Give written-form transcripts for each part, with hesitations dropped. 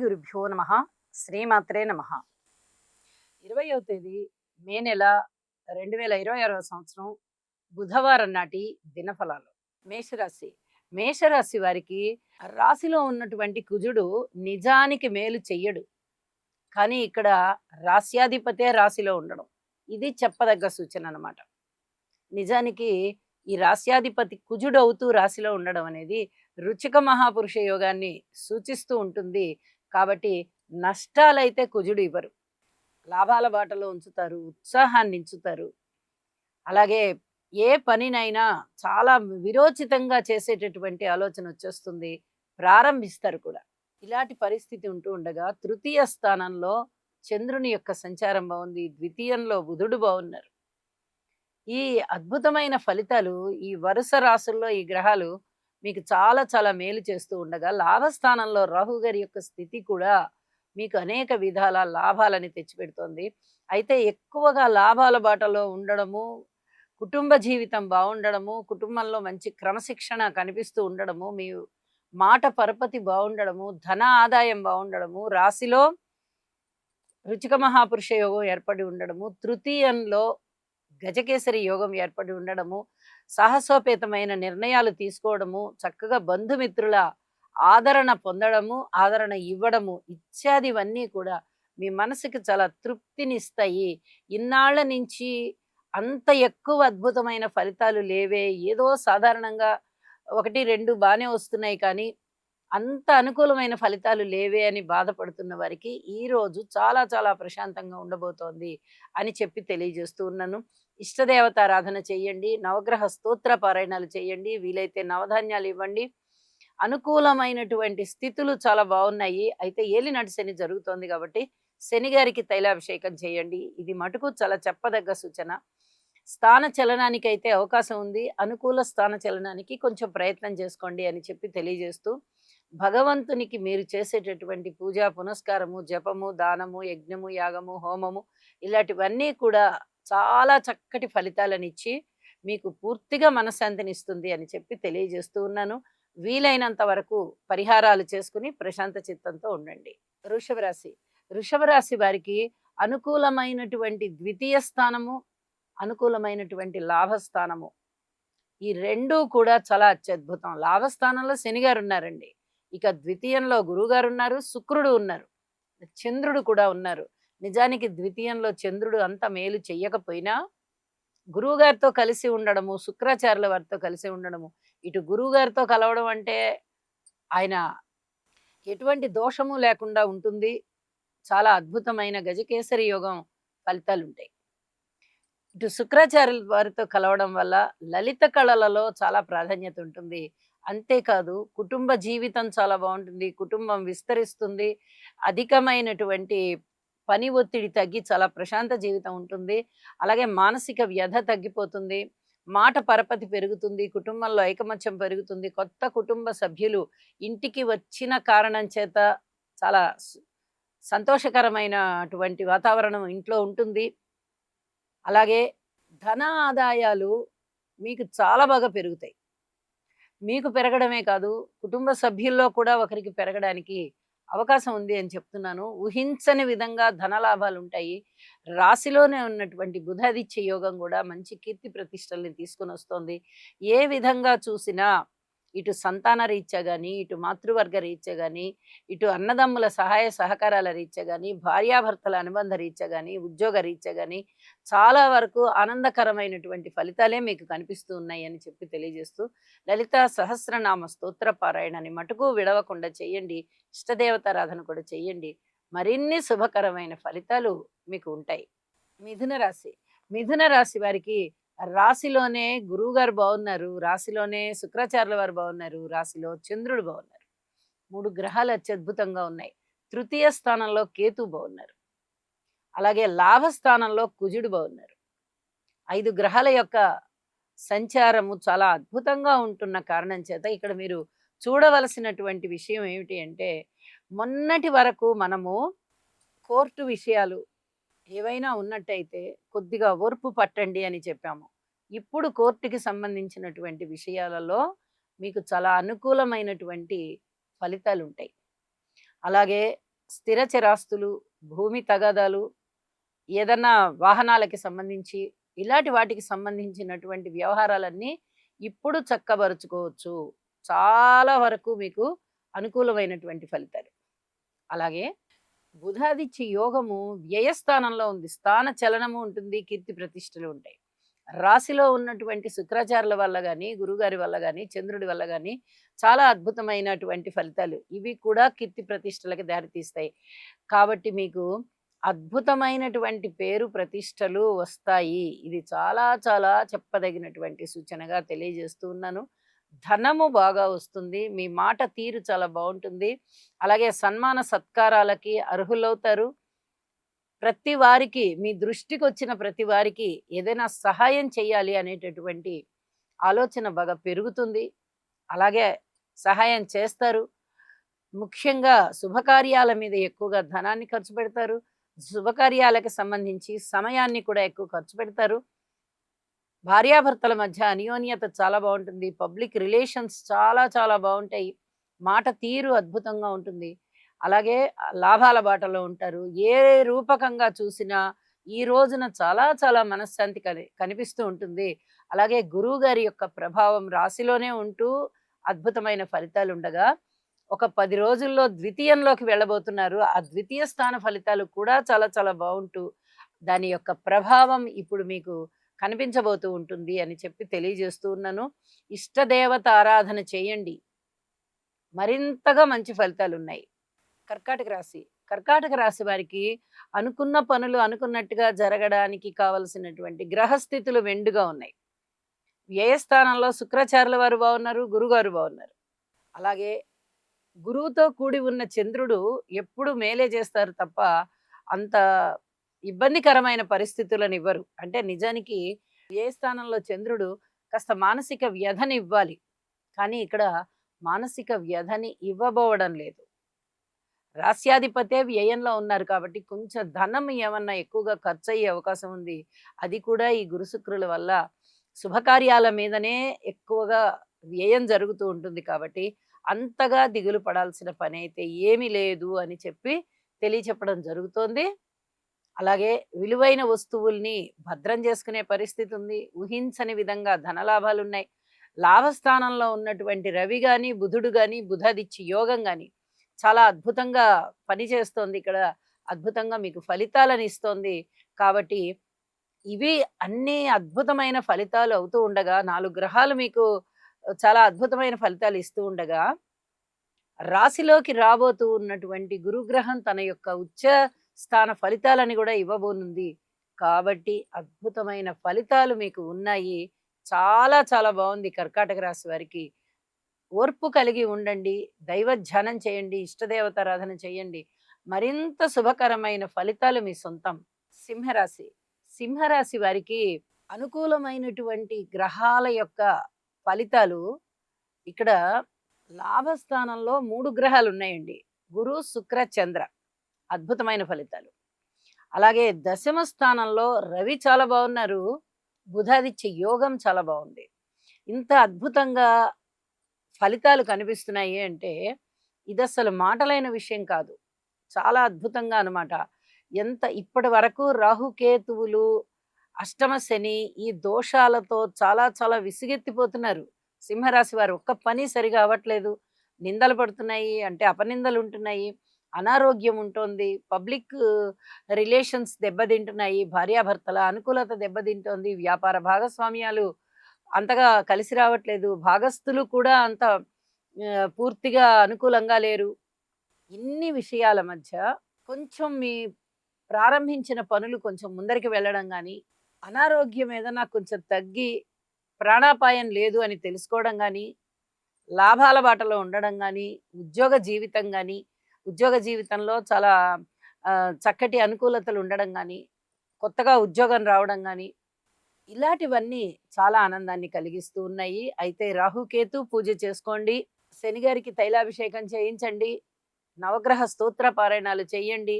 గురుభ్యో నమ. శ్రీమాత్రే నమ. 20వ తేదీ మే నెల 2026వ సంవత్సరం బుధవారం నాటి దినఫలాలు. మేషరాశి. మేషరాశి వారికి రాశిలో ఉన్నటువంటి కుజుడు నిజానికి మేలు చెయ్యడు, కానీ ఇక్కడ రాశ్యాధిపతే రాశిలో ఉండడం ఇది చెప్పదగ్గ సూచన అన్నమాట. నిజానికి ఈ రాశ్యాధిపతి కుజుడు అవుతూ రాశిలో ఉండడం అనేది రుచిక మహాపురుష యోగాన్ని సూచిస్తూ ఉంటుంది. కాబట్టి నష్టాలైతే కుజుడు ఇవ్వరు, లాభాల బాటలో ఉంచుతారు, ఉత్సాహాన్ని ఉంచుతారు. అలాగే ఏ పనినైనా చాలా విరోచితంగా చేసేటటువంటి ఆలోచన వచ్చేస్తుంది, ప్రారంభిస్తారు కూడా. ఇలాంటి పరిస్థితి ఉంటూ ఉండగా తృతీయ స్థానంలో చంద్రుని యొక్క సంచారం బాగుంది, ద్వితీయంలో బుధుడు బాగున్నారు. ఈ అద్భుతమైన ఫలితాలు ఈ వరుస రాసుల్లో ఈ గ్రహాలు మీకు చాలా చాలా మేలు చేస్తూ ఉండగా లాభస్థానంలో రాహు గారి యొక్క స్థితి కూడా మీకు అనేక విధాల లాభాలని తెచ్చిపెడుతోంది. అయితే ఎక్కువగా లాభాల బాటలో ఉండడము, కుటుంబ జీవితం బాగుండడము, కుటుంబంలో మంచి క్రమశిక్షణ కనిపిస్తూ ఉండడము, మీ మాట పరపతి బాగుండడము, ధన ఆదాయం బాగుండడము, రాశిలో రుచిక మహాపురుష యోగం ఏర్పడి ఉండడము, తృతీయంలో గజకేసరి యోగం ఏర్పడి ఉండడము, సాహసోపేతమైన నిర్ణయాలు తీసుకోవడము, చక్కగా బంధుమిత్రుల ఆదరణ పొందడము, ఆదరణ ఇవ్వడము ఇత్యాదివన్నీ కూడా మీ మనసుకి చాలా తృప్తినిస్తాయి. ఇన్నాళ్ల నుంచి అంత ఎక్కువ అద్భుతమైన ఫలితాలు లేవే, ఏదో సాధారణంగా 1, 2 బాగానే వస్తున్నాయి, కానీ అంత అనుకూలమైన ఫలితాలు లేవే అని బాధపడుతున్న వారికి ఈ రోజు చాలా చాలా ప్రశాంతంగా ఉండబోతోంది అని చెప్పి తెలియజేస్తూ ఉన్నాను. ఇష్టదేవతారాధన చేయండి, నవగ్రహ స్తోత్ర పారాయణాలు చేయండి, వీలైతే నవధాన్యాలు ఇవ్వండి. అనుకూలమైనటువంటి స్థితులు చాలా బాగున్నాయి. అయితే ఏలినాటి శని జరుగుతోంది కాబట్టి శని గారికి తైలాభిషేకం చేయండి. ఇది మటుకు చాలా చెప్పదగ్గ సూచన. స్థాన చలనానికి అయితే అవకాశం ఉంది, అనుకూల స్థాన చలనానికి కొంచెం ప్రయత్నం చేసుకోండి అని చెప్పి తెలియజేస్తూ, భగవంతునికి మీరు చేసేటటువంటి పూజా పునస్కారము, జపము, దానము, యజ్ఞము, యాగము, హోమము ఇలాంటివన్నీ కూడా చాలా చక్కటి ఫలితాలను ఇచ్చి మీకు పూర్తిగా మనశ్శాంతినిస్తుంది అని చెప్పి తెలియజేస్తూ ఉన్నాను. వీలైనంత వరకు పరిహారాలు చేసుకుని ప్రశాంత చిత్తంతో ఉండండి. వృషభ రాశి. వృషభ రాశి వారికి అనుకూలమైనటువంటి ద్వితీయ స్థానము, అనుకూలమైనటువంటి లాభస్థానము, ఈ రెండూ కూడా చాలా అత్యద్భుతం. లాభస్థానంలో శని గారు ఉన్నారండి, ఇక ద్వితీయంలో గురువు గారు ఉన్నారు, శుక్రుడు ఉన్నారు, చంద్రుడు కూడా ఉన్నారు. నిజానికి ద్వితీయంలో చంద్రుడు అంత మేలు చెయ్యకపోయినా గురువు గారితో కలిసి ఉండడము, శుక్రాచార్యుల వారితో కలిసి ఉండడము, ఇటు గురువు గారితో కలవడం అంటే ఆయన ఎటువంటి దోషము లేకుండా ఉంటుంది. చాలా అద్భుతమైన గజకేసరి యోగం ఫలితాలు ఉంటాయి. ఇటు శుక్రాచార్యుల వారితో కలవడం వల్ల లలిత కళలలో చాలా ప్రాధాన్యత ఉంటుంది. అంతేకాదు కుటుంబ జీవితం చాలా బాగుంటుంది, కుటుంబం విస్తరిస్తుంది, అధికమైనటువంటి పని ఒత్తిడి తగ్గి చాలా ప్రశాంత జీవితం ఉంటుంది. అలాగే మానసిక వ్యధ తగ్గిపోతుంది, మాట పరపతి పెరుగుతుంది, కుటుంబంలో ఐకమత్యం పెరుగుతుంది, కొత్త కుటుంబ సభ్యులు ఇంటికి వచ్చిన కారణం చేత చాలా సంతోషకరమైనటువంటి వాతావరణం ఇంట్లో ఉంటుంది. అలాగే ధన ఆదాయాలు మీకు చాలా బాగా పెరుగుతాయి. మీకు పెరగడమే కాదు, కుటుంబ సభ్యుల్లో కూడా ఒకరికి పెరగడానికి అవకాశం ఉంది అని చెప్తున్నాను. ఊహించని విధంగా ధనలాభాలు ఉంటాయి. రాశిలోనే ఉన్నటువంటి బుధాదిత్య యోగం కూడా మంచి కీర్తి ప్రతిష్టల్ని తీసుకొని వస్తుంది. ఏ విధంగా చూసినా ఇటు సంతాన రీత్యా కానీ, ఇటు మాతృవర్గ రీత్యా కానీ, ఇటు అన్నదమ్ముల సహాయ సహకారాల రీత్యా కానీ, భార్యాభర్తల అనుబంధ రీత్యా కానీ, ఉద్యోగ రీత్యా కానీ చాలా వరకు ఆనందకరమైనటువంటి ఫలితాలే మీకు కనిపిస్తూ ఉన్నాయి అని చెప్పి తెలియజేస్తూ, లలితా సహస్రనామ స్తోత్ర పారాయణాన్ని మటుకు విడవకుండా చేయండి, ఇష్టదేవతారాధన కూడా చేయండి. మరిన్ని శుభకరమైన ఫలితాలు మీకు ఉంటాయి. మిథున రాశి. మిథున రాశి వారికి రాశిలోనే గురువు గారు బాగున్నారు, రాశిలోనే శుక్రాచార్యుల వారు బాగున్నారు, రాశిలో చంద్రుడు బాగున్నారు. 3 గ్రహాలు అత్యద్భుతంగా ఉన్నాయి. తృతీయ స్థానంలో కేతు బాగున్నారు, అలాగే లాభస్థానంలో కుజుడు బాగున్నారు. 5 గ్రహాల యొక్క సంచారము చాలా అద్భుతంగా ఉంటున్న కారణం చేత ఇక్కడ మీరు చూడవలసినటువంటి విషయం ఏమిటి అంటే, మొన్నటి వరకు మనము కోర్టు విషయాలు ఏవైనా ఉన్నట్టయితే కొద్దిగా ఓర్పు పట్టండి అని చెప్పాము. ఇప్పుడు కోర్టుకి సంబంధించినటువంటి విషయాలలో మీకు చాలా అనుకూలమైనటువంటి ఫలితాలు ఉంటాయి. అలాగే స్థిర చిరాస్తులు, భూమి తగాదాలు, ఏదన్నా వాహనాలకి సంబంధించి ఇలాంటి వాటికి సంబంధించినటువంటి వ్యవహారాలన్నీ ఇప్పుడు చక్కబరుచుకోవచ్చు. చాలా వరకు మీకు అనుకూలమైనటువంటి ఫలితాలు. అలాగే బుధాదిత్య యోగము వ్యయస్థానంలో ఉంది. స్థాన చలనము ఉంటుంది, కీర్తి ప్రతిష్టలు ఉంటాయి. రాశిలో ఉన్నటువంటి శుక్రాచార్యుల వల్ల గాని, గురువుగారి వల్ల గాని, చంద్రుడి వల్ల గాని చాలా అద్భుతమైనటువంటి ఫలితాలు. ఇవి కూడా కీర్తి ప్రతిష్టలకి దారితీస్తాయి. కాబట్టి మీకు అద్భుతమైనటువంటి పేరు ప్రతిష్టలు వస్తాయి. ఇది చాలా చాలా చెప్పదగినటువంటి సూచనగా తెలియజేస్తూ ఉన్నాను. ధనము బాగా వస్తుంది. మీ మాట తీరు చాలా బావుంటుంది. అలాగే సన్మాన సత్కారాలకి అర్హులవుతారు. ప్రతి వారికి మీ దృష్టికొచ్చిన ప్రతి వారికి ఏదైనా సహాయం చేయాలి అనేటటువంటి ఆలోచన బాగా పెరుగుతుంది. అలాగే సహాయం చేస్తారు. ముఖ్యంగా శుభకార్యాల మీద ఎక్కువగా ధనాన్ని ఖర్చు పెడతారు. శుభకార్యాలకు సంబంధించి సమయాన్ని కూడా ఎక్కువ ఖర్చు పెడతారు. భార్యాభర్తల మధ్య అన్యోన్యత చాలా బాగుంటుంది. పబ్లిక్ రిలేషన్స్ చాలా చాలా బాగుంటాయి. మాట తీరు అద్భుతంగా ఉంటుంది. అలాగే లాభాల బాటలో ఉంటారు. ఏ రూపకంగా చూసినా ఈ రోజున చాలా చాలా మనశ్శాంతి కనిపిస్తూ ఉంటుంది. అలాగే గురువు గారి యొక్క ప్రభావం రాశిలోనే ఉంటూ అద్భుతమైన ఫలితాలు ఉండగా ఒక 10 రోజుల్లో ద్వితీయంలోకి వెళ్ళబోతున్నారు. ఆ ద్వితీయ స్థాన ఫలితాలు కూడా చాలా చాలా బాగుంటూ దాని యొక్క ప్రభావం ఇప్పుడు మీకు కనిపించబోతూ ఉంటుంది అని చెప్పి తెలియజేస్తూ ఉన్నాను. ఇష్టదేవత ఆరాధన చేయండి. మరింతగా మంచి ఫలితాలు ఉన్నాయి. కర్కాటక రాశి. కర్కాటక రాశి వారికి అనుకున్న పనులు అనుకున్నట్టుగా జరగడానికి కావలసినటువంటి గ్రహస్థితులు మెండుగా ఉన్నాయి. వ్యయస్థానంలో శుక్రాచార్యుల వారు బాగున్నారు, గురుగారు బాగున్నారు. అలాగే గురువుతో కూడి ఉన్న చంద్రుడు ఎప్పుడు మేలే చేస్తారు తప్ప అంత ఇబ్బందికరమైన పరిస్థితులను ఇవ్వరు. అంటే నిజానికి ఏ స్థానంలో చంద్రుడు కాస్త మానసిక వ్యధని ఇవ్వాలి. కానీ ఇక్కడ మానసిక వ్యధని ఇవ్వబోవడం లేదు. రాస్యాధిపతే వ్యయంలో ఉన్నారు కాబట్టి కొంచెం ధనం ఏమన్నా ఎక్కువగా ఖర్చు అయ్యే అవకాశం ఉంది. అది కూడా ఈ గురు శుక్రుల వల్ల శుభకార్యాల మీదనే ఎక్కువగా వ్యయం జరుగుతూ ఉంటుంది కాబట్టి అంతగా దిగులు పడాల్సిన పని అయితే ఏమీ లేదు అని చెప్పి తెలియచెప్పడం జరుగుతోంది. అలాగే విలువైన వస్తువుల్ని భద్రం చేసుకునే పరిస్థితి ఉంది. ఊహించని విధంగా ధనలాభాలున్నాయి. లాభస్థానంలో ఉన్నటువంటి రవి గాని, బుధుడు గాని, బుధాదిత్య యోగం గాని చాలా అద్భుతంగా పనిచేస్తోంది. ఇక్కడ అద్భుతంగా మీకు ఫలితాలను ఇస్తోంది. కాబట్టి ఇవి అన్ని అద్భుతమైన ఫలితాలు అవుతూ ఉండగా 4 గ్రహాలు మీకు చాలా అద్భుతమైన ఫలితాలు ఇస్తూ ఉండగా రాశిలోకి రాబోతూ ఉన్నటువంటి గురుగ్రహం తన యొక్క ఉచ్చ స్థాన ఫలితాలని కూడా ఇవ్వబోనుంది. కాబట్టి అద్భుతమైన ఫలితాలు మీకు ఉన్నాయి. చాలా చాలా బాగుంది కర్కాటక రాశి వారికి. ఓర్పు కలిగి ఉండండి. దైవ ధ్యానం చేయండి. ఇష్టదేవతారాధన చేయండి. మరింత శుభకరమైన ఫలితాలు మీ సొంతం. సింహరాశి. సింహరాశి వారికి అనుకూలమైనటువంటి గ్రహాల యొక్క ఫలితాలు ఇక్కడ లాభస్థానంలో 3 గ్రహాలు ఉన్నాయండి. గురు, శుక్ర, చంద్ర. అద్భుతమైన ఫలితాలు. అలాగే దశమ స్థానంలో రవి చాలా బాగున్నారు. బుధాదిత్య యోగం చాలా బాగుంది. ఇంత అద్భుతంగా ఫలితాలు కనిపిస్తున్నాయి అంటే ఇది అసలు మాటలైన విషయం కాదు. చాలా అద్భుతంగా అన్నమాట. ఎంత ఇప్పటి వరకు రాహుకేతువులు, అష్టమ శని ఈ దోషాలతో చాలా చాలా విసిగెత్తిపోతున్నారు. సింహరాశి వారు ఒక్క పని సరిగా అవ్వట్లేదు. నిందలు పడుతున్నాయి, అంటే అపనిందలు ఉంటున్నాయి, అనారోగ్యం ఉంటుంది, పబ్లిక్ రిలేషన్స్ దెబ్బతింటున్నాయి, భార్యాభర్తల అనుకూలత దెబ్బతింటోంది, వ్యాపార భాగస్వామ్యాలు అంతగా కలిసి రావట్లేదు, భాగస్థులు కూడా అంత పూర్తిగా అనుకూలంగా లేరు. ఇన్ని విషయాల మధ్య కొంచెం మీ ప్రారంభించిన పనులు కొంచెం ముందరికి వెళ్ళడం కానీ, అనారోగ్యం ఏదైనా కొంచెం తగ్గి ప్రాణాపాయం లేదు అని తెలుసుకోవడం కానీ, లాభాల బాటలో ఉండడం కానీ, ఉద్యోగ జీవితంలో చాలా చక్కటి అనుకూలతలు ఉండడం కానీ, కొత్తగా ఉద్యోగం రావడం కానీ, ఇలాంటివన్నీ చాలా ఆనందాన్ని కలిగిస్తూ ఉన్నాయి. అయితే రాహుకేతు పూజ చేసుకోండి. శనిగారికి తైలాభిషేకం చేయించండి. నవగ్రహ స్తోత్ర పారాయణాలు చేయండి.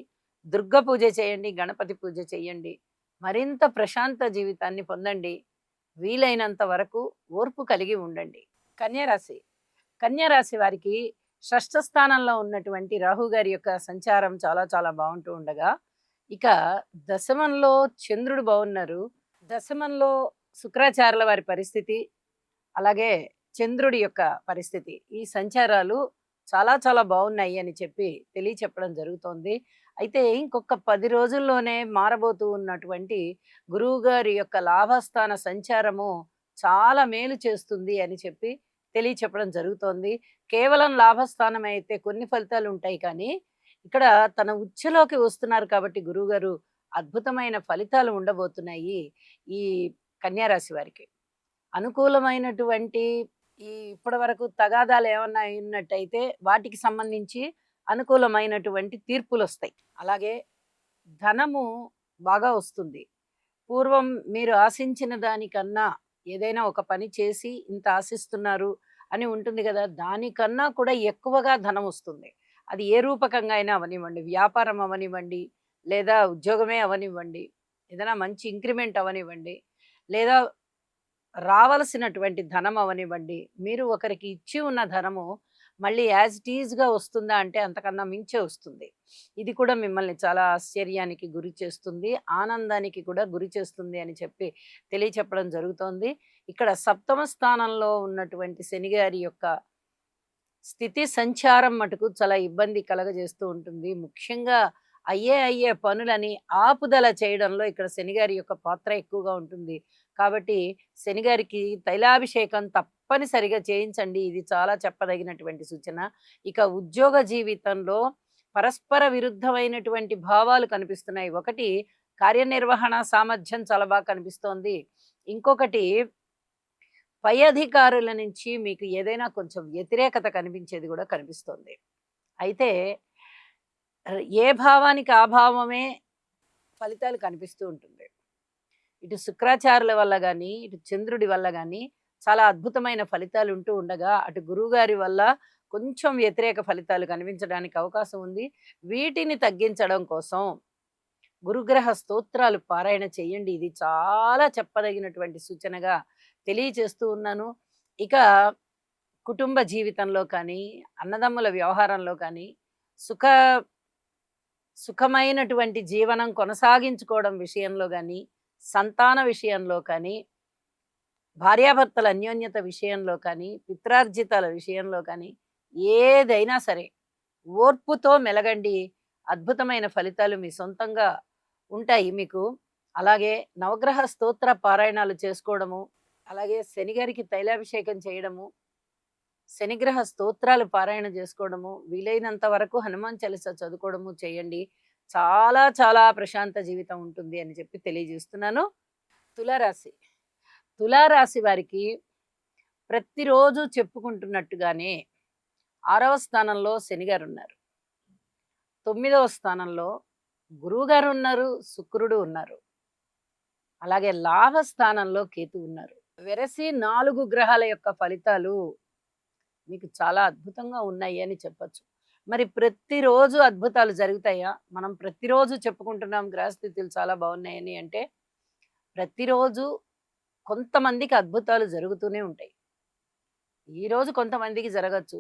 దుర్గ పూజ చేయండి. గణపతి పూజ చేయండి. మరింత ప్రశాంత జీవితాన్ని పొందండి. వీలైనంత వరకు ఓర్పు కలిగి ఉండండి. కన్యరాశి. కన్యరాశి వారికి షష్ఠ స్థానంలో ఉన్నటువంటి రాహు గారి యొక్క సంచారం చాలా చాలా బాగుంటూ ఉండగా, ఇక దశమంలో చంద్రుడు బాగున్నారు. దశమంలో శుక్రాచార్యుల వారి పరిస్థితి, అలాగే చంద్రుడి యొక్క పరిస్థితి, ఈ సంచారాలు చాలా చాలా బాగున్నాయి అని చెప్పి తెలియచెప్పడం జరుగుతోంది. అయితే ఇంకొక 10 రోజుల్లోనే మారబోతూ ఉన్నటువంటి గురువు గారి యొక్క లాభస్థాన సంచారము చాలా మేలు చేస్తుంది అని చెప్పి తెలియచెప్పడం జరుగుతోంది. కేవలం లాభస్థానం అయితే కొన్ని ఫలితాలు ఉంటాయి కానీ, ఇక్కడ తన ఉచ్ఛలోకి వస్తున్నారు కాబట్టి గురువుగారు అద్భుతమైన ఫలితాలు ఉండబోతున్నాయి ఈ కన్యా రాశి వారికి. అనుకూలమైనటువంటి ఈ ఇప్పటి వరకు తగాదాలు ఏమన్నా అయినట్టయితే వాటికి సంబంధించి అనుకూలమైనటువంటి తీర్పులు వస్తాయి. అలాగే ధనము బాగా వస్తుంది. పూర్వం మీరు ఆశించిన దానికన్నా ఏదైనా ఒక పని చేసి ఇంత ఆశిస్తున్నారు అని ఉంటుంది కదా, దానికన్నా కూడా ఎక్కువగా ధనం వస్తుంది. అది ఏ రూపకంగా అయినా అవనివ్వండి, వ్యాపారం అవనివ్వండి, లేదా ఉద్యోగమే అవనివ్వండి, ఏదైనా మంచి ఇంక్రిమెంట్ అవనివ్వండి, లేదా రావలసినటువంటి ధనం అవనివ్వండి, మీరు ఒకరికి ఇచ్చి ఉన్న ధనము మళ్ళీ యాజ్ ఇట్ ఈజ్గా వస్తుందా అంటే అంతకన్నా మించే వస్తుంది. ఇది కూడా మిమ్మల్ని చాలా ఆశ్చర్యానికి గురి చేస్తుంది, ఆనందానికి కూడా గురి చేస్తుంది అని చెప్పి తెలియచెప్పడం జరుగుతోంది. ఇక్కడ సప్తమ స్థానంలో ఉన్నటువంటి శనిగారి యొక్క స్థితి సంచారం మటుకు చాలా ఇబ్బంది కలగజేస్తూ ఉంటుంది. ముఖ్యంగా అయ్యే పనులని ఆపుదల చేయడంలో ఇక్కడ శనిగారి యొక్క పాత్ర ఎక్కువగా ఉంటుంది. కాబట్టి శనిగారికి తైలాభిషేకం తప్పనిసరిగా చేయించండి. ఇది చాలా చెప్పదగినటువంటి సూచన. ఇక ఉద్యోగ జీవితంలో పరస్పర విరుద్ధమైనటువంటి భావాలు కనిపిస్తున్నాయి. ఒకటి, కార్యనిర్వహణ సామర్థ్యం చాలా బాగా కనిపిస్తోంది. ఇంకొకటి, పై అధికారుల నుంచి మీకు ఏదైనా కొంచెం వ్యతిరేకత కనిపించేది కూడా కనిపిస్తోంది. అయితే ఏ భావానికి ఆ భావమే ఫలితాలు కనిపిస్తూ ఉంటుంది. ఇటు శుక్రాచార్యుల వల్ల కానీ, ఇటు చంద్రుడి వల్ల కానీ చాలా అద్భుతమైన ఫలితాలు ఉంటూ ఉండగా, అటు గురువుగారి వల్ల కొంచెం వ్యతిరేక ఫలితాలు కనిపించడానికి అవకాశం ఉంది. వీటిని తగ్గించడం కోసం గురుగ్రహ స్తోత్రాలు పారాయణ చేయండి. ఇది చాలా చెప్పదగినటువంటి సూచనగా తెలియచేస్తూ ఉన్నాను. ఇక కుటుంబ జీవితంలో కానీ, అన్నదమ్ముల వ్యవహారంలో కానీ, సుఖ సుఖమైనటువంటి జీవనం కొనసాగించుకోవడం విషయంలో కానీ, సంతాన విషయంలో కానీ, భార్యాభర్తల అన్యోన్యత విషయంలో కానీ, పిత్రార్జితాల విషయంలో కానీ, ఏదైనా సరే ఓర్పుతో మెలగండి. అద్భుతమైన ఫలితాలు మీ సొంతంగా ఉంటాయి మీకు. అలాగే నవగ్రహ స్తోత్ర పారాయణాలు చేసుకోవడము, అలాగే శనిగారికి తైలాభిషేకం చేయడము, శనిగ్రహ స్తోత్రాలు పారాయణ చేసుకోవడము, వీలైనంత వరకు హనుమాన్ చాలీసా చదువుకోవడము చేయండి. చాలా చాలా ప్రశాంత జీవితం ఉంటుంది అని చెప్పి తెలియజేస్తున్నాను. తులారాశి తులారాశి వారికి ప్రతిరోజు చెప్పుకుంటున్నట్టుగానే 6వ స్థానంలో శనిగారు ఉన్నారు, 9వ స్థానంలో గురువుగారు ఉన్నారు, శుక్రుడు ఉన్నారు, అలాగే లాభ స్థానంలో కేతు ఉన్నారు. వెరసి 4 గ్రహాల యొక్క ఫలితాలు మీకు చాలా అద్భుతంగా ఉన్నాయి అని చెప్పచ్చు. మరి ప్రతిరోజు అద్భుతాలు జరుగుతాయా? మనం ప్రతిరోజు చెప్పుకుంటున్నాం గ్రహస్థితులు చాలా బాగున్నాయని అంటే, ప్రతిరోజు కొంతమందికి అద్భుతాలు జరుగుతూనే ఉంటాయి. ఈరోజు కొంతమందికి జరగచ్చు,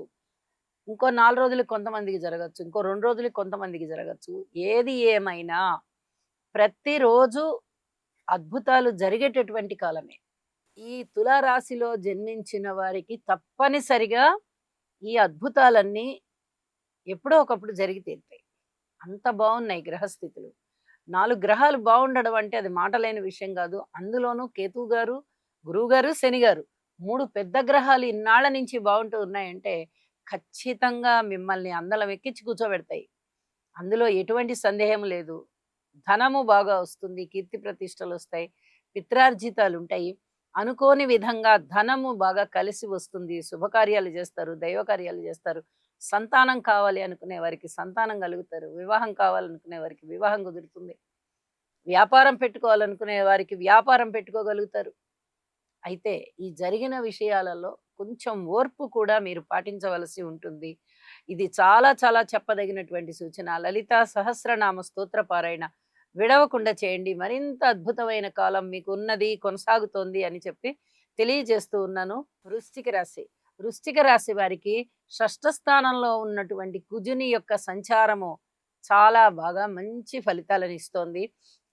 ఇంకో 4 రోజులకి కొంతమందికి జరగచ్చు, ఇంకో 2 రోజులకి కొంతమందికి జరగచ్చు. ఏది ఏమైనా ప్రతిరోజు అద్భుతాలు జరిగేటటువంటి కాలమే. ఈ తులారాశిలో జన్మించిన వారికి తప్పనిసరిగా ఈ అద్భుతాలన్నీ ఎప్పుడో ఒకప్పుడు జరిగి తీరుతాయి. అంత బాగున్నాయి గ్రహస్థితులు. 4 గ్రహాలు బాగుండడం అంటే అది మాటలేని విషయం కాదు. అందులోనూ కేతువు గారు, గురువు గారు, శని గారు 3 పెద్ద గ్రహాలు ఇన్నాళ్ల నుంచి బాగుంటూ ఉన్నాయంటే ఖచ్చితంగా మిమ్మల్ని అందలం ఎక్కించి కూర్చోబెడతాయి. అందులో ఎటువంటి సందేహం లేదు. ధనము బాగా వస్తుంది, కీర్తి ప్రతిష్టలు వస్తాయి, పిత్రార్జితాలు ఉంటాయి. అనుకోని విధంగా ధనము బాగా కలిసి వస్తుంది. శుభకార్యాలు చేస్తారు, దైవకార్యాలు చేస్తారు. సంతానం కావాలి అనుకునే వారికి సంతానం కలుగుతారు. వివాహం కావాలనుకునే వారికి వివాహం కుదురుతుంది. వ్యాపారం పెట్టుకోవాలనుకునే వారికి వ్యాపారం పెట్టుకోగలుగుతారు. అయితే ఈ జరిగిన విషయాలలో కొంచెం ఓర్పు కూడా మీరు పాటించవలసి ఉంటుంది. ఇది చాలా చాలా చెప్పదగినటువంటి సూచన. లలితా సహస్రనామ స్తోత్ర పారాయణ విడవకుండా చేయండి. మరింత అద్భుతమైన కాలం మీకు ఉన్నది, కొనసాగుతోంది అని చెప్పి తెలియజేస్తూ ఉన్నాను. వృశ్చిక రాశి వృశ్చిక రాశి వారికి షష్ఠ స్థానంలో ఉన్నటువంటి కుజుని యొక్క సంచారము చాలా బాగా మంచి ఫలితాలను ఇస్తోంది.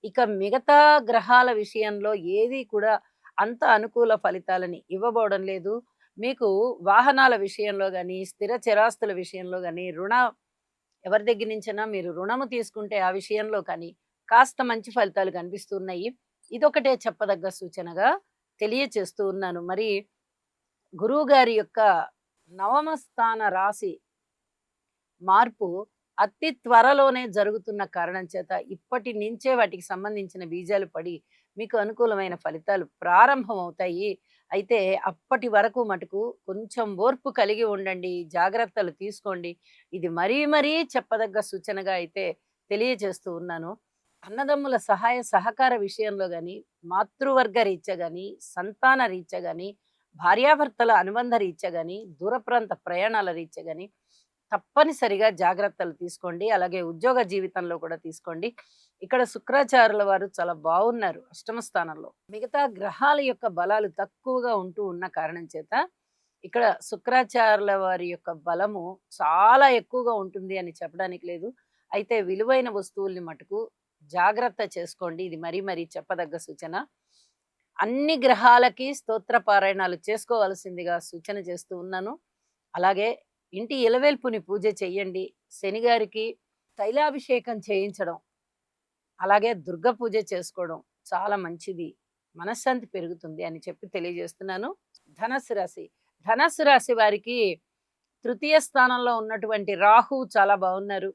ఇక మిగతా గ్రహాల విషయంలో ఏది కూడా అంత అనుకూల ఫలితాలని ఇవ్వబోవడం లేదు. మీకు వాహనాల విషయంలో గాని, స్థిర చరాస్తుల విషయంలో గాని, ఎవరి దగ్గర నుంచైనా మీరు రుణము తీసుకుంటే ఆ విషయంలో కానీ కాస్త మంచి ఫలితాలు కనిపిస్తున్నాయి. ఇదొకటే చెప్పదగ్గ సూచనగా తెలియచేస్తూ ఉన్నాను. మరి గురువు గారి యొక్క నవమ స్థాన రాశి మార్పు అతి త్వరలోనే జరుగుతున్న కారణం చేత ఇప్పటి నుంచే వాటికి సంబంధించిన బీజాలు పడి మీకు అనుకూలమైన ఫలితాలు ప్రారంభమవుతాయి. అయితే అప్పటి వరకు మటుకు కొంచెం ఓర్పు కలిగి ఉండండి, జాగ్రత్తలు తీసుకోండి. ఇది మరీ మరీ చెప్పదగ్గ సూచనగా అయితే తెలియజేస్తూ ఉన్నాను. అన్నదమ్ముల సహాయ సహకార విషయంలో గాని, మాతృవర్గ రీత్యా గాని, సంతాన రీత్యా గాని, భార్యాభర్తల అనుబంధ రీత్యా గాని, దూర ప్రాంత ప్రయాణాల రీత్యా గాని తప్పనిసరిగా జాగ్రత్తలు తీసుకోండి. అలాగే ఉద్యోగ జీవితంలో కూడా తీసుకోండి. ఇక్కడ శుక్రాచార్యుల వారు చాలా బాగున్నారు అష్టమ స్థానంలో. మిగతా గ్రహాల యొక్క బలాలు తక్కువగా ఉంటూ ఉన్న కారణం చేత ఇక్కడ శుక్రాచార్యుల వారి యొక్క బలము చాలా ఎక్కువగా ఉంటుంది అని చెప్పడానికి లేదు. అయితే విలువైన వస్తువుల్ని మటుకు జాగ్రత్త చేసుకోండి. ఇది మరీ మరీ చెప్పదగ్గ సూచన. అన్ని గ్రహాలకి స్తోత్ర పారాయణాలు చేసుకోవాల్సిందిగా సూచన చేస్తూ ఉన్నాను. అలాగే ఇంటి ఇలవేల్పుని పూజ చెయ్యండి. శనిగారికి తైలాభిషేకం చేయించడం, అలాగే దుర్గ పూజ చేసుకోవడం చాలా మంచిది. మనశ్శాంతి పెరుగుతుంది అని చెప్పి తెలియజేస్తున్నాను. ధనస్సు రాశి. ధనస్సు రాశి వారికి తృతీయ స్థానంలో ఉన్నటువంటి రాహు చాలా బాగున్నారు.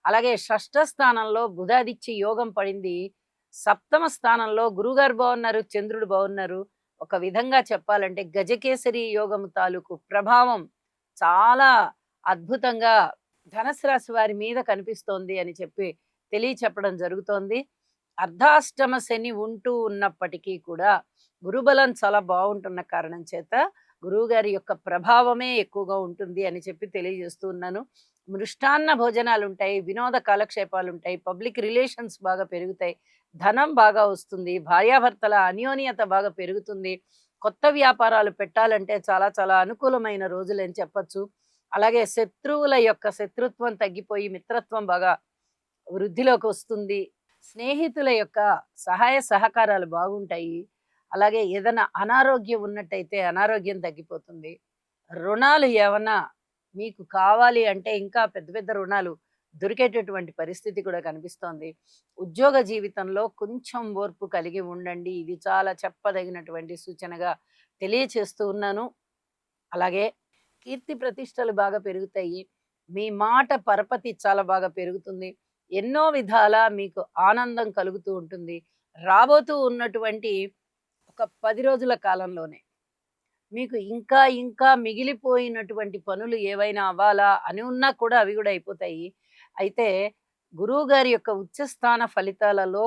అలాగే షష్ఠ స్థానంలో బుధాదిత్య యోగం పడింది. సప్తమ స్థానంలో గురుగారు బాగున్నారు, చంద్రుడు బాగున్నారు. ఒక విధంగా చెప్పాలంటే గజకేసరి యోగము తాలూకు ప్రభావం చాలా అద్భుతంగా ధనస్సు రాశి వారి మీద కనిపిస్తోంది అని చెప్పి తెలియచెప్పడం జరుగుతోంది. అర్ధాష్టమ శని ఉంటూ ఉన్నప్పటికీ కూడా గురుబలం చాలా బాగుంటున్న కారణం చేత గురువు గారి యొక్క ప్రభావమే ఎక్కువగా ఉంటుంది అని చెప్పి తెలియజేస్తూ ఉన్నాను. మృష్టాన్న భోజనాలు ఉంటాయి, వినోద కాలక్షేపాలు ఉంటాయి, పబ్లిక్ రిలేషన్స్ బాగా పెరుగుతాయి, ధనం బాగా వస్తుంది, భార్యాభర్తల అన్యోన్యత బాగా పెరుగుతుంది. కొత్త వ్యాపారాలు పెట్టాలంటే చాలా చాలా అనుకూలమైన రోజులు అని చెప్పచ్చు. అలాగే శత్రువుల యొక్క శత్రుత్వం తగ్గిపోయి మిత్రత్వం బాగా వృద్ధిలోకి వస్తుంది. స్నేహితుల యొక్క సహాయ సహకారాలు బాగుంటాయి. అలాగే ఏదైనా అనారోగ్యం ఉన్నట్టయితే అనారోగ్యం తగ్గిపోతుంది. రుణాలు ఏమన్నా మీకు కావాలి అంటే ఇంకా పెద్ద పెద్ద రుణాలు దొరికేటటువంటి పరిస్థితి కూడా కనిపిస్తోంది. ఉద్యోగ జీవితంలో కొంచెం ఓర్పు కలిగి ఉండండి. ఇది చాలా చెప్పదగినటువంటి సూచనగా తెలియచేస్తూ ఉన్నాను. అలాగే కీర్తి ప్రతిష్టలు బాగా పెరుగుతాయి. మీ మాట పరపతి చాలా బాగా పెరుగుతుంది. ఎన్నో విధాల మీకు ఆనందం కలుగుతూ ఉంటుంది. రాబోతూ ఉన్నటువంటి ఒక 10 రోజుల కాలంలోనే మీకు ఇంకా ఇంకా మిగిలిపోయినటువంటి పనులు ఏవైనా అవ్వాలా అని ఉన్నా కూడా అవి కూడా అయిపోతాయి. అయితే గురువు గారి యొక్క ఉచ్చస్థాన ఫలితాలలో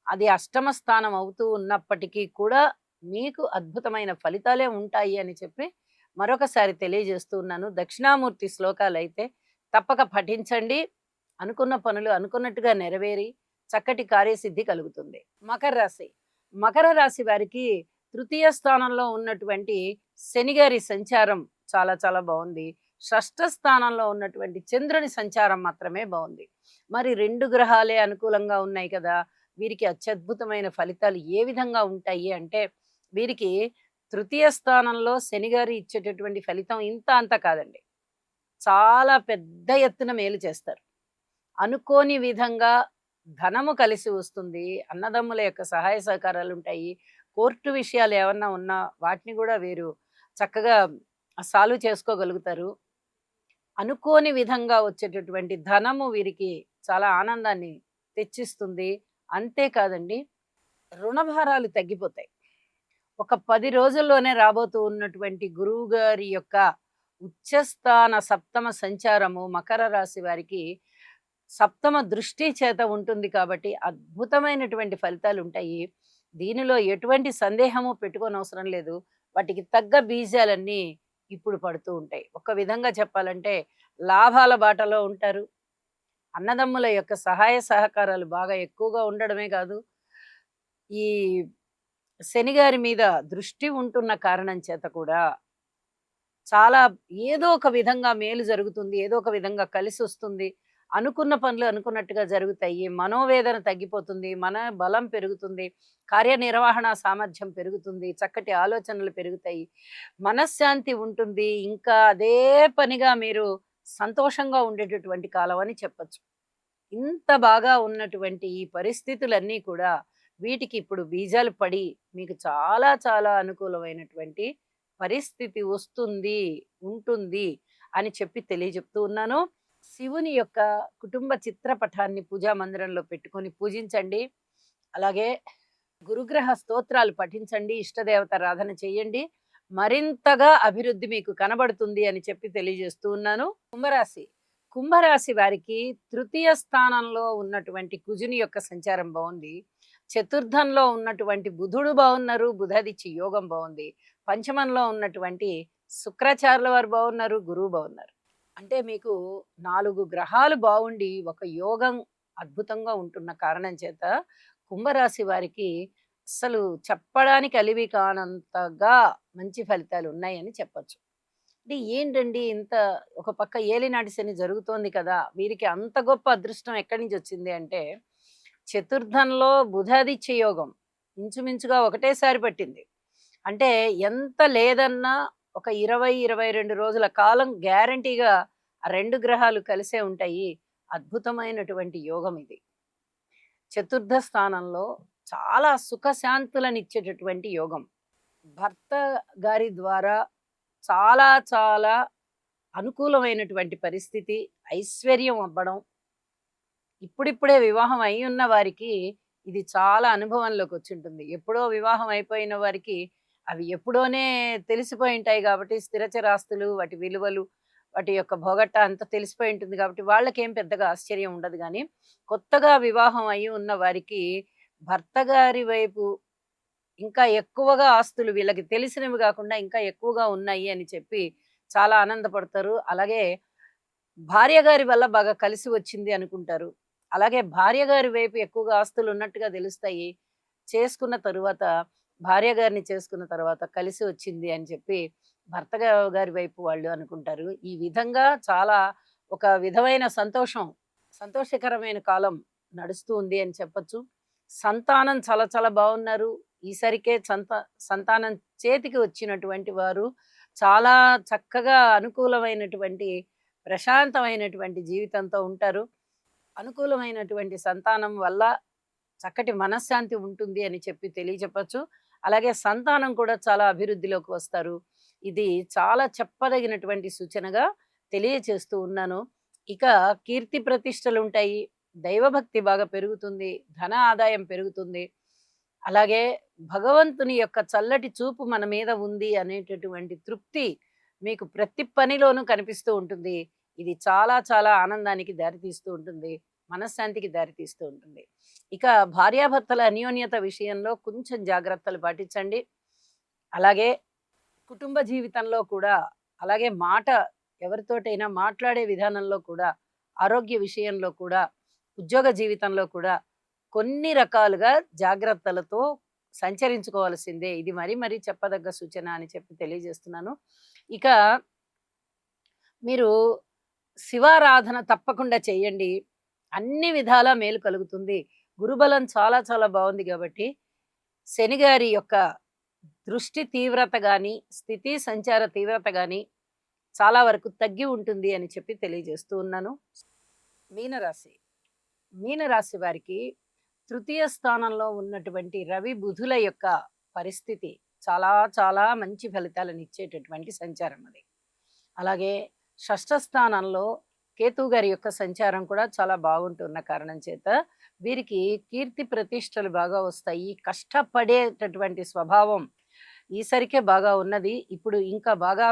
అది అష్టమ స్థానం అవుతూ ఉన్నప్పటికీ కూడా మీకు అద్భుతమైన ఫలితాలే ఉంటాయి అని చెప్పి మరొకసారి తెలియజేస్తూ ఉన్నాను. దక్షిణామూర్తి శ్లోకాలు అయితే తప్పక పఠించండి. అనుకున్న పనులు అనుకున్నట్టుగా నెరవేరి చక్కటి కార్యసిద్ధి కలుగుతుంది. మకర రాశి. మకర రాశి వారికి తృతీయ స్థానంలో ఉన్నటువంటి శనిగారి సంచారం చాలా చాలా బాగుంది. షష్ఠ స్థానంలో ఉన్నటువంటి చంద్రుని సంచారం మాత్రమే బాగుంది. మరి 2 గ్రహాలే అనుకూలంగా ఉన్నాయి కదా, వీరికి అత్యద్భుతమైన ఫలితాలు ఏ విధంగా ఉంటాయి అంటే, వీరికి తృతీయ స్థానంలో శనిగారు ఇచ్చేటటువంటి ఫలితం ఇంత అంత కాదండి. చాలా పెద్ద ఎత్తున మేలు చేస్తారు. అనుకోని విధంగా ధనము కలిసి వస్తుంది. అన్నదమ్ముల యొక్క సహాయ సహకారాలు ఉంటాయి. కోర్టు విషయాలు ఏమన్నా ఉన్నా వాటిని కూడా వీరు చక్కగా సాల్వ్ చేసుకోగలుగుతారు. అనుకోని విధంగా వచ్చేటటువంటి ధనము వీరికి చాలా ఆనందాన్ని తెచ్చిస్తుంది. అంతేకాదండి, రుణభారాలు తగ్గిపోతాయి. ఒక 10 రోజుల్లోనే రాబోతూ ఉన్నటువంటి గురువు గారి యొక్క ఉచ్చస్థాన సప్తమ సంచారము మకర రాశి వారికి సప్తమ దృష్టి చేత ఉంటుంది కాబట్టి అద్భుతమైనటువంటి ఫలితాలు ఉంటాయి. దీనిలో ఎటువంటి సందేహము పెట్టుకోనవసరం లేదు. వాటికి తగ్గ బీజాలన్నీ ఇప్పుడు పడుతూ ఉంటాయి. ఒక విధంగా చెప్పాలంటే లాభాల బాటలో ఉంటారు. అన్నదమ్ముల యొక్క సహాయ సహకారాలు బాగా ఎక్కువగా ఉండడమే కాదు, ఈ శనిగారి మీద దృష్టి ఉంటున్న కారణం చేత కూడా చాలా ఏదో ఒక విధంగా మేలు జరుగుతుంది. ఏదో ఒక విధంగా కలిసొస్తుంది. అనుకున్న పనులు అనుకున్నట్టుగా జరుగుతాయి. మనోవేదన తగ్గిపోతుంది. మన బలం పెరుగుతుంది. కార్యనిర్వహణ సామర్థ్యం పెరుగుతుంది. చక్కటి ఆలోచనలు పెరుగుతాయి. మనశ్శాంతి ఉంటుంది. ఇంకా అదే పనిగా మీరు సంతోషంగా ఉండేటటువంటి కాలం అని చెప్పొచ్చు. ఇంత బాగా ఉన్నటువంటి ఈ పరిస్థితులన్నీ కూడా వీటికి ఇప్పుడు బీజాలు పడి మీకు చాలా చాలా అనుకూలమైనటువంటి పరిస్థితి వస్తుంది, ఉంటుంది అని చెప్పి తెలియజెప్తూ ఉన్నాను. శివుని యొక్క కుటుంబ చిత్రపటాన్ని పూజా మందిరంలో పెట్టుకొని పూజించండి. అలాగే గురుగ్రహ స్తోత్రాలు పఠించండి. ఇష్టదేవత ఆరాధన చేయండి. మరింతగా అభివృద్ధి మీకు కనబడుతుంది అని చెప్పి తెలియజేస్తూ ఉన్నాను. కుంభరాశి. కుంభరాశి వారికి తృతీయ స్థానంలో ఉన్నటువంటి కుజుని యొక్క సంచారం బాగుంది. చతుర్థంలో ఉన్నటువంటి బుధుడు బాగున్నారు. బుధాదిత్య యోగం బాగుంది. పంచమంలో ఉన్నటువంటి శుక్రాచార్యుల వారు బాగున్నారు. గురువు బాగున్నారు. అంటే మీకు 4 గ్రహాలు బాగుండి ఒక యోగం అద్భుతంగా ఉంటున్న కారణం చేత కుంభరాశి వారికి అస్సలు చెప్పడానికి అలివి కానంతగా మంచి ఫలితాలు ఉన్నాయని చెప్పొచ్చు. అంటే ఏంటండి ఇంత ఒక పక్క ఏలినాటి శని జరుగుతోంది కదా! వీరికి అంత గొప్ప అదృష్టం ఎక్కడి నుంచి వచ్చింది అంటే, చతుర్థంలో బుధాదిత్య యోగం ఇంచుమించుగా ఒకటేసారి పట్టింది. అంటే ఎంత లేదన్నా ఒక 20, 22 రోజుల కాలం గ్యారంటీగా ఆ 2 గ్రహాలు కలిసే ఉంటాయి. అద్భుతమైనటువంటి యోగం ఇది. చతుర్థ స్థానంలో చాలా సుఖశాంతులనిచ్చేటటువంటి యోగం. భర్త గారి ద్వారా చాలా చాలా అనుకూలమైనటువంటి పరిస్థితి, ఐశ్వర్యం అవ్వడం. ఇప్పుడిప్పుడే వివాహం అయ్యున్న వారికి ఇది చాలా అనుభవంలోకి వచ్చుంటుంది. ఎప్పుడో వివాహం అయిపోయిన వారికి అవి ఎప్పుడోనే తెలిసిపోయి ఉంటాయి కాబట్టి స్థిరచరాస్తులు, వాటి విలువలు, వాటి యొక్క భోగట్ట అంతా తెలిసిపోయి ఉంటుంది కాబట్టి వాళ్ళకేం పెద్దగా ఆశ్చర్యం ఉండదు గానీ, కొత్తగా వివాహం అయ్యి ఉన్న వారికి భర్త గారి వైపు ఇంకా ఎక్కువగా ఆస్తులు వీళ్ళకి తెలిసినవి గాకుండా ఇంకా ఎక్కువగా ఉన్నాయి అని చెప్పి చాలా ఆనందపడతారు. అలాగే భార్య గారి వల్ల బాగా కలిసి వచ్చింది అనుకుంటారు. అలాగే భార్య గారి వైపు ఎక్కువగా ఆస్తులు ఉన్నట్టుగా తెలుస్తాయి. చేసుకున్న తరువాత భార్య గారిని చేసుకున్న తర్వాత కలిసి వచ్చింది అని చెప్పి భర్త గారి వైపు వాళ్ళు అనుకుంటారు. ఈ విధంగా చాలా ఒక విధమైన సంతోషకరమైన కాలం నడుస్తూ ఉంది అని చెప్పొచ్చు. సంతానం చాలా చాలా బాగున్నారు. ఈసరికే సంతానం చేతికి వచ్చినటువంటి వారు చాలా చక్కగా అనుకూలమైనటువంటి ప్రశాంతమైనటువంటి జీవితంతో ఉంటారు. అనుకూలమైనటువంటి సంతానం వల్ల చక్కటి మనశ్శాంతి ఉంటుంది అని చెప్పి తెలియచెప్పొచ్చు. అలాగే సంతానం కూడా చాలా అభివృద్ధిలోకి వస్తారు. ఇది చాలా చెప్పదగినటువంటి సూచనగా తెలియచేస్తూ ఉన్నాను. ఇక కీర్తి ప్రతిష్టలుంటాయి. దైవభక్తి బాగా పెరుగుతుంది. ధన ఆదాయం పెరుగుతుంది. అలాగే భగవంతుని యొక్క చల్లటి చూపు మన మీద ఉంది అనేటటువంటి తృప్తి మీకు ప్రతి పనిలోనూ కనిపిస్తూ ఉంటుంది. ఇది చాలా చాలా ఆనందానికి దారితీస్తూ ఉంటుంది. మనశ్శాంతికి దారితీస్తూ ఉంటుంది. ఇక భార్యాభర్తల అన్యోన్యత విషయంలో కొంచెం జాగ్రత్తలు పాటించండి. అలాగే కుటుంబ జీవితంలో కూడా, అలాగే ఎవరితోటైనా మాట్లాడే విధానంలో కూడా, ఆరోగ్య విషయంలో కూడా, ఉద్యోగ జీవితంలో కూడా కొన్ని రకాలుగా జాగ్రత్తలతో సంచరించుకోవాల్సిందే. ఇది మరీ చెప్పదగ్గ సూచన అని చెప్పి తెలియజేస్తున్నాను. ఇక మీరు శివారాధన తప్పకుండా చేయండి. అన్ని విధాలా మేలు కలుగుతుంది. గురుబలం చాలా చాలా బాగుంది కాబట్టి శనిగారి యొక్క దృష్టి తీవ్రత గాని, స్థితి సంచార తీవ్రత గాని చాలా వరకు తగ్గి ఉంటుంది అని చెప్పి తెలియజేస్తూ ఉన్నాను. మీనరాశి. మీనరాశి వారికి తృతీయ స్థానంలో ఉన్నటువంటి రవి బుధుల యొక్క పరిస్థితి చాలా చాలా మంచి ఫలితాలను ఇచ్చేటటువంటి సంచారం అది. అలాగే షష్ఠ స్థానంలో కేతు గారి యొక్క సంచారం కూడా చాలా బాగుంటున్న కారణం చేత వీరికి కీర్తి ప్రతిష్టలు బాగా వస్తాయి. కష్టపడేటటువంటి స్వభావం ఈసరికే బాగా ఉన్నది. ఇప్పుడు ఇంకా బాగా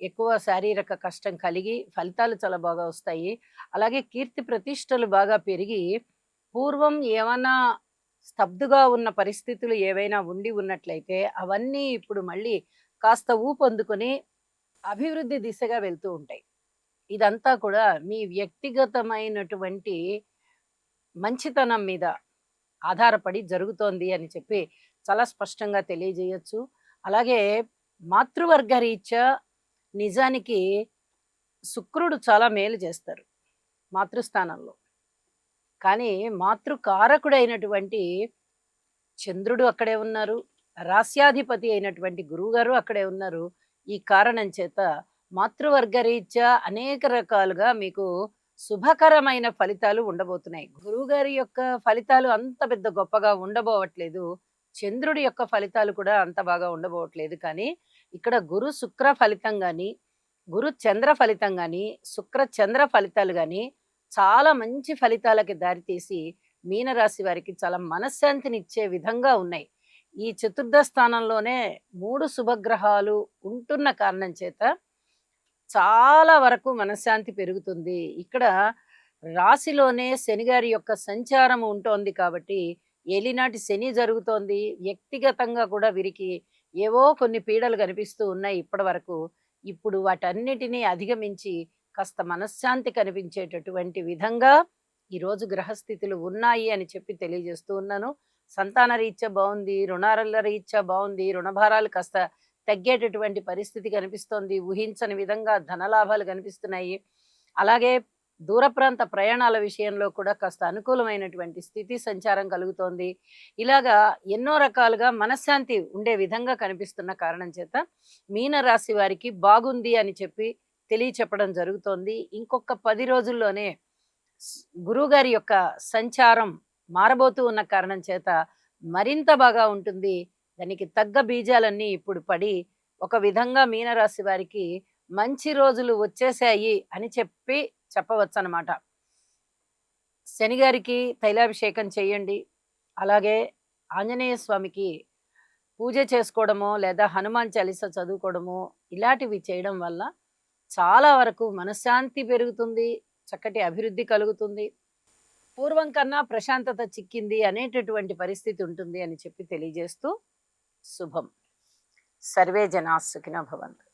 ఎక్కువ శారీరక కష్టం కలిగి ఫలితాలు చాలా బాగా వస్తాయి. అలాగే కీర్తి ప్రతిష్టలు బాగా పెరిగి పూర్వం ఏమన్నా స్తబ్దుగా ఉన్న పరిస్థితులు ఏవైనా ఉండి ఉన్నట్లయితే అవన్నీ ఇప్పుడు మళ్ళీ కాస్త ఊపందుకొని అభివృద్ధి దిశగా వెళ్తూ ఉంటాయి. ఇదంతా కూడా మీ వ్యక్తిగతమైనటువంటి మంచితనం మీద ఆధారపడి జరుగుతోంది అని చెప్పి చాలా స్పష్టంగా తెలియజేయొచ్చు. అలాగే మాతృవర్గ రీత్యా నిజానికి శుక్రుడు చాలా మేలు చేస్తారు మాతృస్థానంలో. కానీ మాతృకారకుడైనటువంటి చంద్రుడు అక్కడే ఉన్నారు. రాస్యాధిపతి అయినటువంటి గురువుగారు అక్కడే ఉన్నారు. ఈ కారణం చేత మాతృవర్గ రీత్యా అనేక రకాలుగా మీకు శుభకరమైన ఫలితాలు ఉండబోతున్నాయి. గురువుగారి యొక్క ఫలితాలు అంత పెద్ద గొప్పగా ఉండబోవట్లేదు. చంద్రుడి యొక్క ఫలితాలు కూడా అంత బాగా ఉండబోవట్లేదు. కానీ ఇక్కడ గురు శుక్ర ఫలితం గాని, గురు చంద్ర ఫలితం గాని, శుక్ర చంద్ర ఫలితాలు గాని చాలా మంచి ఫలితాలకి దారితీసి మీనరాశి వారికి చాలా మనశ్శాంతినిచ్చే విధంగా ఉన్నాయి. ఈ చతుర్థ స్థానంలోనే 3 శుభగ్రహాలు ఉంటున్న కారణం చేత చాలా వరకు మనశ్శాంతి పెరుగుతుంది. ఇక్కడ రాశిలోనే శనిగారి యొక్క సంచారం ఉంటోంది కాబట్టి ఏలినాటి శని జరుగుతోంది. వ్యక్తిగతంగా కూడా వీరికి ఏవో కొన్ని పీడలు కనిపిస్తూ ఉన్నాయి ఇప్పటి వరకు. ఇప్పుడు వాటన్నిటినీ అధిగమించి కాస్త మనశ్శాంతి కనిపించేటటువంటి విధంగా ఈరోజు గ్రహస్థితులు ఉన్నాయి అని చెప్పి తెలియజేస్తూ ఉన్నాను. సంతాన రీత్యా బాగుంది, రుణాల రీత్యా బాగుంది, రుణభారాలు కాస్త తగ్గేటటువంటి పరిస్థితి కనిపిస్తోంది. ఊహించని విధంగా ధనలాభాలు కనిపిస్తున్నాయి. అలాగే దూర ప్రాంత ప్రయాణాల విషయంలో కూడా కాస్త అనుకూలమైనటువంటి స్థితి సంచారం కలుగుతోంది. ఇలాగా ఎన్నో రకాలుగా మనశ్శాంతి ఉండే విధంగా కనిపిస్తున్న కారణం చేత మీనరాశి వారికి బాగుంది అని చెప్పి తెలియచెప్పడం జరుగుతోంది. ఇంకొక 10 రోజుల్లోనే గురువుగారి యొక్క సంచారం మారబోతూ ఉన్న కారణం చేత మరింత బాగా ఉంటుంది. దానికి తగ్గ బీజాలన్నీ ఇప్పుడు పడి ఒక విధంగా మీనరాశి వారికి మంచి రోజులు వచ్చేసాయి అని చెప్పి చెప్పవచ్చు అన్నమాట. శనిగారికి తైలాభిషేకం చేయండి. అలాగే ఆంజనేయ స్వామికి పూజ చేసుకోవడమో లేదా హనుమాన్ చాలీసా చదువుకోవడమో ఇలాంటివి చేయడం వల్ల చాలా వరకు మనశ్శాంతి పెరుగుతుంది, చక్కటి అభివృద్ధి కలుగుతుంది, పూర్వం కన్నా ప్రశాంతత చిక్కింది అనేటటువంటి పరిస్థితి ఉంటుంది అని చెప్పి తెలియజేస్తూ శుభం. సర్వే జనా సుఖినో భవంతు.